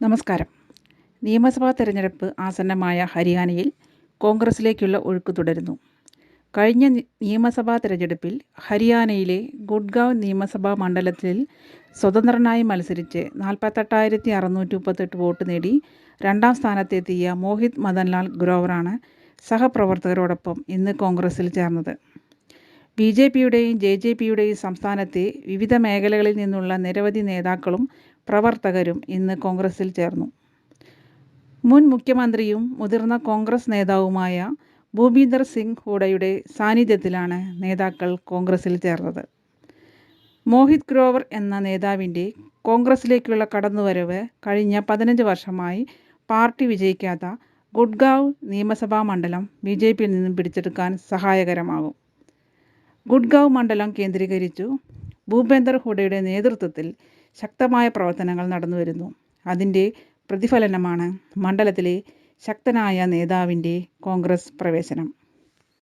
നമസ്കാരം. നിയമസഭാ തെരഞ്ഞെടുപ്പ് ആസന്നമായ ഹരിയാനയിൽ കോൺഗ്രസിലേക്കുള്ള ഒഴുക്ക് തുടരുന്നു. കഴിഞ്ഞ നിയമസഭാ തെരഞ്ഞെടുപ്പിൽ ഹരിയാനയിലെ ഗുഡ്ഗാവ് നിയമസഭാ മണ്ഡലത്തിൽ സ്വതന്ത്രനായി മത്സരിച്ച് 48,638 വോട്ട് നേടി രണ്ടാം സ്ഥാനത്തെത്തിയ മോഹിത് മദൻലാൽ ഗ്രോവറാണ് സഹപ്രവർത്തകരോടൊപ്പം ഇന്ന് കോൺഗ്രസിൽ ചേർന്നത്. BJPയുടെയും JJPയുടെയും സംസ്ഥാനത്തെ വിവിധ മേഖലകളിൽ നിന്നുള്ള നിരവധി നേതാക്കളും പ്രവർത്തകരും ഇന്ന് കോൺഗ്രസിൽ ചേർന്നു. മുൻ മുഖ്യമന്ത്രിയും മുതിർന്ന കോൺഗ്രസ് നേതാവുമായ ഭൂപീന്ദർ സിംഗ് ഹൂഡയുടെ സാന്നിധ്യത്തിലാണ് നേതാക്കൾ കോൺഗ്രസിൽ ചേർന്നത്. മോഹിത് ഗ്രോവർ എന്ന നേതാവിൻ്റെ കോൺഗ്രസിലേക്കുള്ള കടന്നുവരവ് കഴിഞ്ഞ 15 വർഷമായി പാർട്ടി വിജയിക്കാത്ത ഗുഡ്ഗാവ് നിയമസഭാ മണ്ഡലം BJPയിൽ നിന്നും പിടിച്ചെടുക്കാൻ സഹായകരമാകും. ഗുഡ്ഗാവ് മണ്ഡലം കേന്ദ്രീകരിച്ചു ഭൂപേന്ദർ ഹൂഡയുടെ നേതൃത്വത്തിൽ ശക്തമായ പ്രവർത്തനങ്ങൾ നടന്നുവരുന്നു. അതിൻ്റെ പ്രതിഫലനമാണ് മണ്ഡലത്തിലെ ശക്തനായ നേതാവിൻ്റെ കോൺഗ്രസ് പ്രവേശനം.